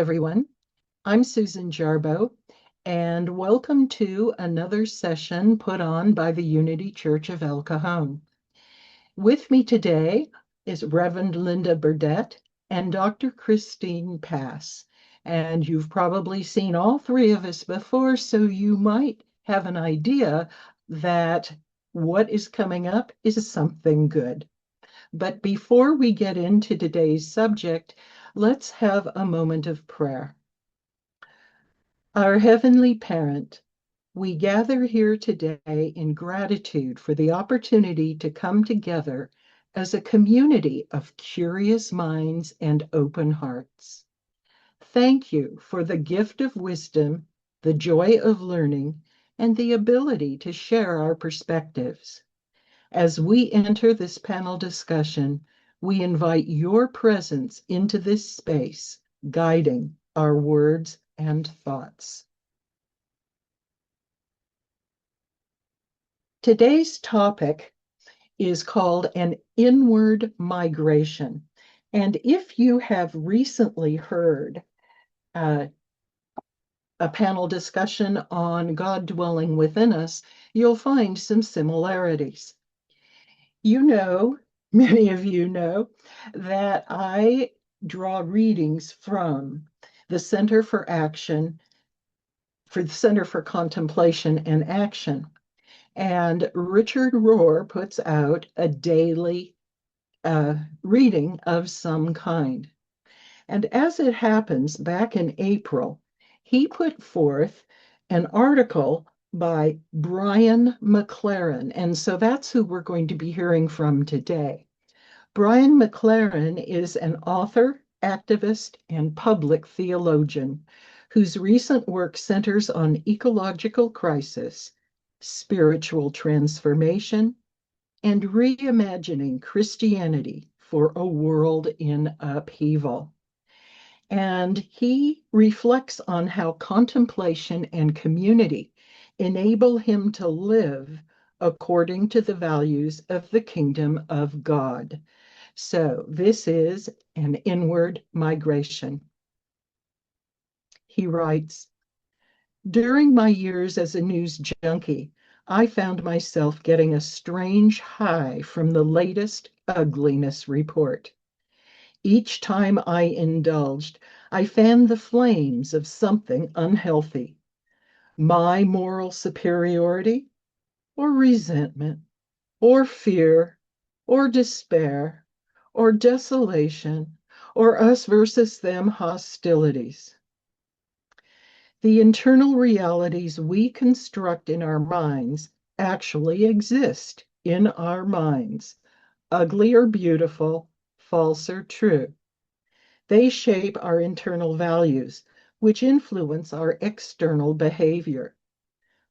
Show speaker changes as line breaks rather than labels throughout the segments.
everyone. I'm Susan Jarboe, and welcome to another session put on by the Unity Church of El Cajon. With me today is Reverend Linda Burdett and Dr. Kristine Pass. And you've probably seen all three of us before, so you might have an idea that what is coming up is something good. But before we get into today's subject, let's have a moment of prayer. Our Heavenly Parent, we gather here today in gratitude for the opportunity to come together as a community of curious minds and open hearts. Thank you for the gift of wisdom, the joy of learning, and the ability to share our perspectives. As we enter this panel discussion, we invite your presence into this space, guiding our words and thoughts. Today's topic is called an inward migration. And if you have recently heard a panel discussion on God dwelling within us, you'll find some similarities. You know, many of you know, that I draw readings from the Center for the Center for Contemplation and Action. And Richard Rohr puts out a daily reading of some kind. And as it happens, back in April, he put forth an article by Brian McLaren. And so that's who we're going to be hearing from today. Brian McLaren is an author, activist, and public theologian whose recent work centers on ecological crisis, spiritual transformation, and reimagining Christianity for a world in upheaval. And he reflects on how contemplation and community enable him to live according to the values of the kingdom of God. So this is an inward migration. He writes, during my years as a news junkie, I found myself getting a strange high from the latest ugliness report. Each time I indulged, I fanned the flames of something unhealthy. My moral superiority, or resentment, or fear, or despair, or desolation, or us versus them hostilities. The internal realities we construct in our minds actually exist in our minds, ugly or beautiful, false or true. They shape our internal values, which influence our external behavior.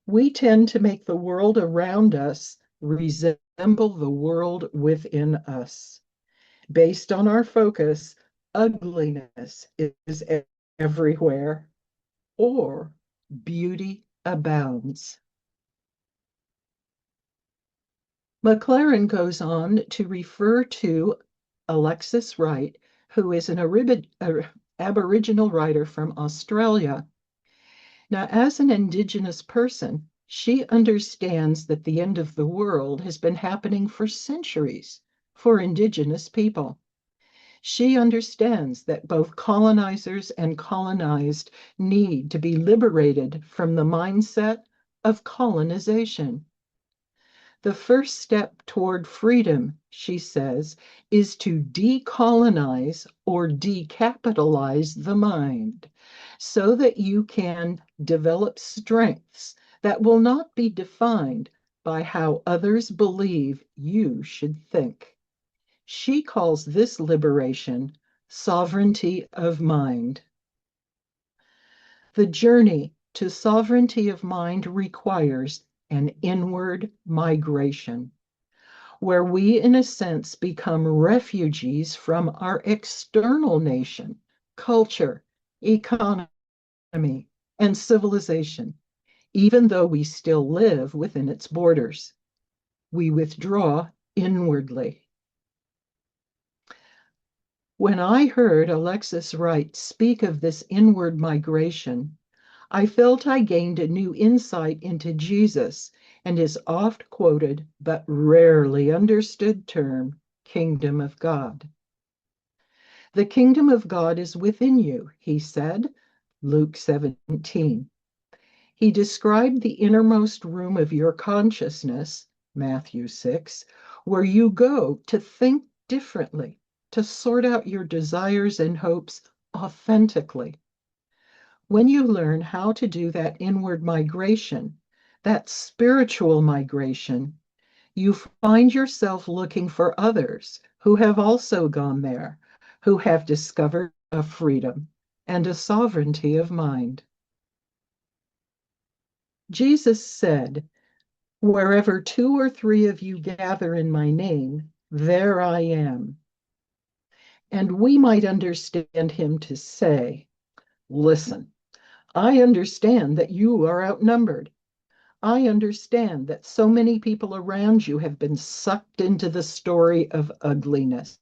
We tend to make the world around us resemble the world within us. Based on our focus, ugliness is everywhere, or beauty abounds. McLaren goes on to refer to Alexis Wright, who is an Aboriginal writer from Australia. Now, as an Indigenous person, she understands that the end of the world has been happening for centuries for Indigenous people. She understands that both colonizers and colonized need to be liberated from the mindset of colonization. The first step toward freedom, she says, is to decolonize or decapitalize the mind so that you can develop strengths that will not be defined by how others believe you should think. She calls this liberation sovereignty of mind. The journey to sovereignty of mind requires an inward migration, where we, in a sense, become refugees from our external nation, culture, economy, and civilization, even though we still live within its borders. We withdraw inwardly. When I heard Alexis Wright speak of this inward migration, I felt I gained a new insight into Jesus and his oft quoted but rarely understood term, kingdom of God. The kingdom of God is within you, he said, Luke 17. He described the innermost room of your consciousness, Matthew 6, where you go to think differently, to sort out your desires and hopes authentically. When you learn how to do that inward migration, that spiritual migration, you find yourself looking for others who have also gone there, who have discovered a freedom and a sovereignty of mind. Jesus said, "Wherever two or three of you gather in my name, there I am." And we might understand him to say, "Listen, I understand that you are outnumbered. I understand that so many people around you have been sucked into the story of ugliness.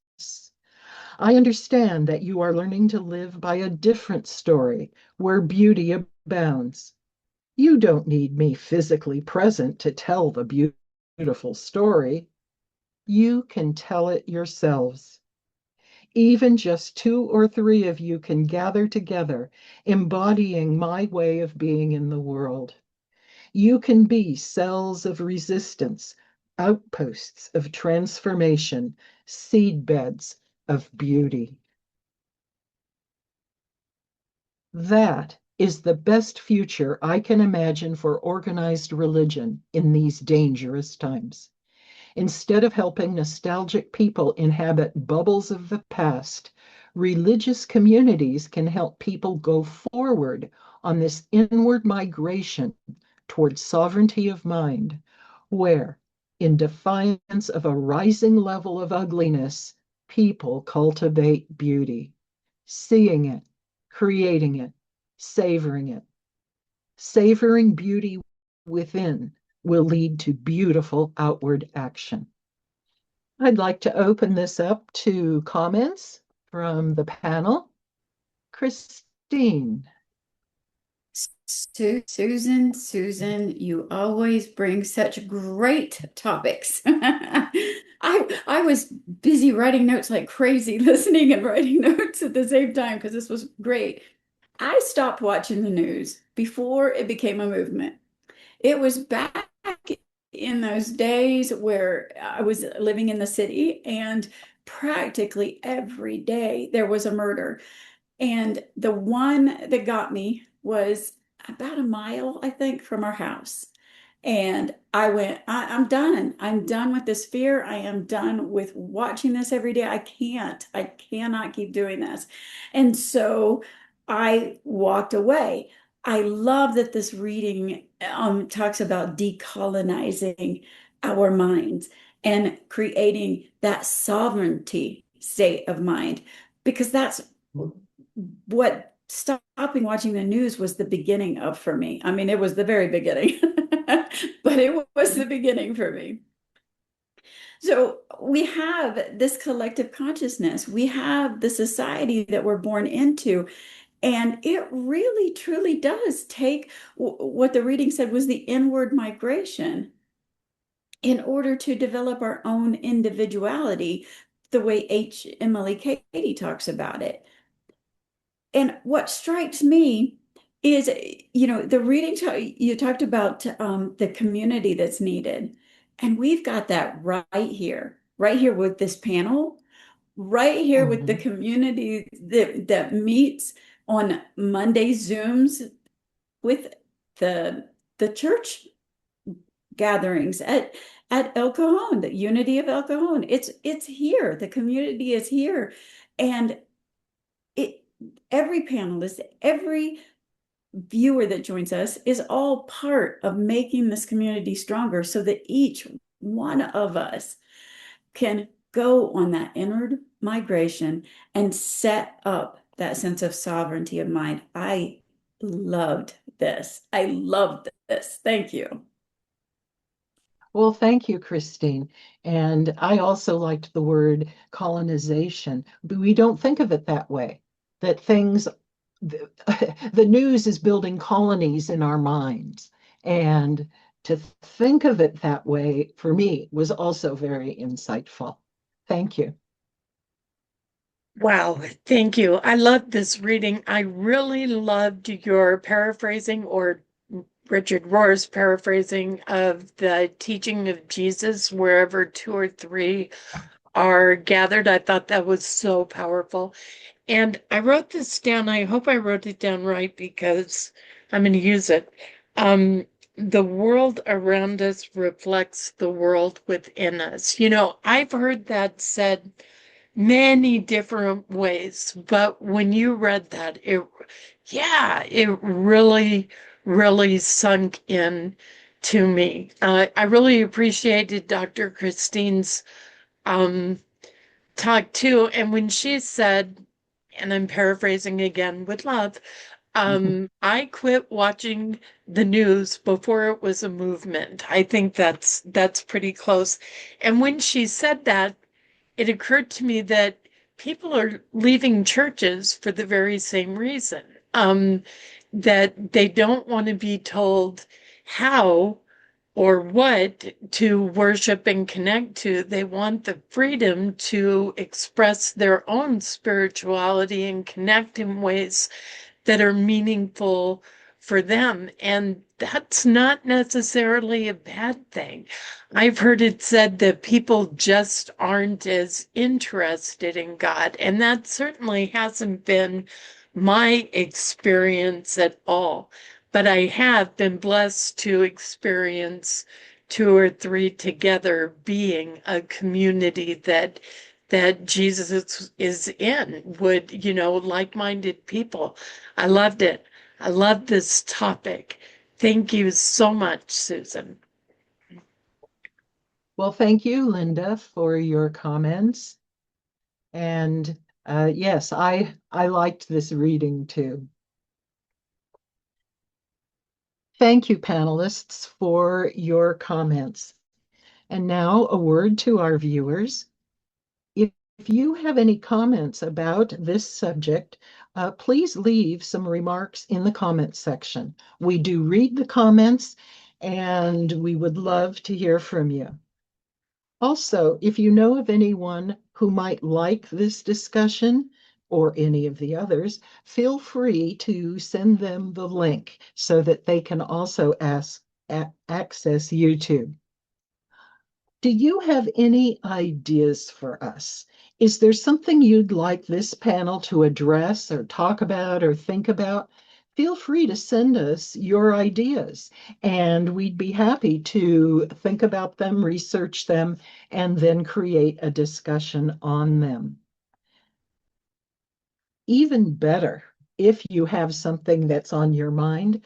I understand that you are learning to live by a different story where beauty abounds. You don't need me physically present to tell the beautiful story. You can tell it yourselves. Even just two or three of you can gather together, embodying my way of being in the world. You can be cells of resistance, outposts of transformation, seedbeds of beauty. That is the best future I can imagine for organized religion in these dangerous times. Instead of helping nostalgic people inhabit bubbles of the past, religious communities can help people go forward on this inward migration towards sovereignty of mind, where, in defiance of a rising level of ugliness, people cultivate beauty, seeing it, creating it, savoring it. Savoring beauty within will lead to beautiful outward action. I'd like to open this up to comments from the panel. Kristine.
Susan, you always bring such great topics. I was busy writing notes like crazy, listening and writing notes at the same time because this was great. I stopped watching the news before it became a movement. It was back in those days where I was living in the city and practically every day there was a murder. And the one that got me was about a mile, I think, from our house. And I went, I'm done. I'm done with this fear. I am done with watching this every day. I cannot keep doing this. And so I walked away. I love that this reading talks about decolonizing our minds and creating that sovereignty state of mind, because that's what stopping watching the news was the beginning of for me. I mean, it was the very beginning, but it was the beginning for me. So we have this collective consciousness, we have the society that we're born into, and it really truly does take what the reading said was the inward migration in order to develop our own individuality, the way Emily Cady talks about it. And what strikes me is, the reading you talked about the community that's needed. And we've got that right here with this panel, right here with the
Mhm.
community that meets on Monday Zooms with the church gatherings at El Cajon, the unity of El Cajon. It's here. The community is here. And it every panelist, every viewer that joins us is all part of making this community stronger so that each one of us can go on that inward migration and set up that sense of sovereignty of mind. I loved this. I loved this. Thank you.
Well, thank you, Kristine. And I also liked the word colonization, but we don't think of it that way, that the, the news is building colonies in our minds. And to think of it that way, for me, was also very insightful. Thank you.
Wow, thank you. I loved this reading. I really loved your paraphrasing or Richard Rohr's paraphrasing of the teaching of Jesus, wherever two or three are gathered. I thought that was so powerful. And I wrote this down. I hope I wrote it down right because I'm going to use it. Um, the world around us reflects the world within us. You know, I've heard that said many different ways, but when you read that, it really, really sunk in to me. I really appreciated Dr. Christine's um, talk too. And when she said, and I'm paraphrasing again with love, I quit watching the news before it was a movement. I think that's pretty close. And when she said that, it occurred to me that people are leaving churches for the very same reason, that they don't want to be told how or what to worship and connect to. They want the freedom to express their own spirituality and connect in ways that are meaningful for them. And that's not necessarily a bad thing. I've heard it said that people just aren't as interested in God, and that certainly hasn't been my experience at all. But I have been blessed to experience two or three together being a community that Jesus is in, would, like-minded people. I loved it. I love this topic. Thank you so much, Susan.
Well, thank you, Linda, for your comments. And yes, I liked this reading too. Thank you, panelists, for your comments. And now a word to our viewers. If you have any comments about this subject, please leave some remarks in the comments section. We do read the comments and we would love to hear from you. Also, if you know of anyone who might like this discussion or any of the others, feel free to send them the link so that they can also access YouTube. Do you have any ideas for us? Is there something you'd like this panel to address or talk about or think about? Feel free to send us your ideas, and we'd be happy to think about them, research them, and then create a discussion on them. Even better, if you have something that's on your mind,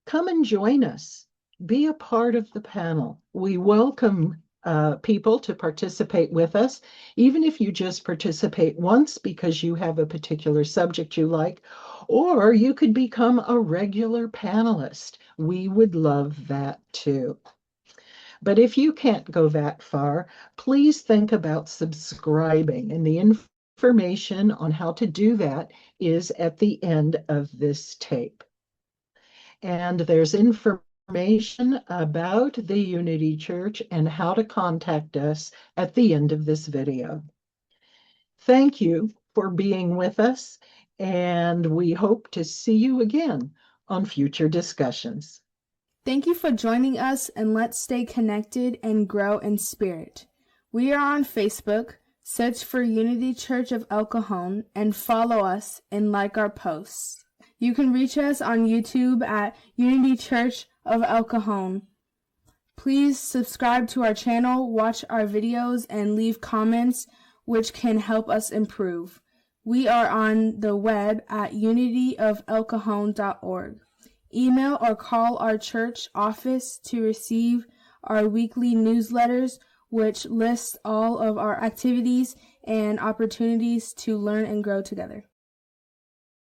come and join us. Be a part of the panel. We welcome people to participate with us, even if you just participate once because you have a particular subject you like, or you could become a regular panelist. We would love that too. But if you can't go that far, please think about subscribing, and the information on how to do that is at the end of this tape. And there's information about the Unity Church and how to contact us at the end of this video. Thank you for being with us, and we hope to see you again on future discussions.
Thank you for joining us, and let's stay connected and grow in spirit. We are on Facebook. Search for Unity Church of El Cajon and follow us and like our posts. You can reach us on YouTube at Unity Church of El Cajon. Please subscribe to our channel, watch our videos, and leave comments which can help us improve. We are on the web at unityofelcajon.org. Email or call our church office to receive our weekly newsletters, which lists all of our activities and opportunities to learn and grow together.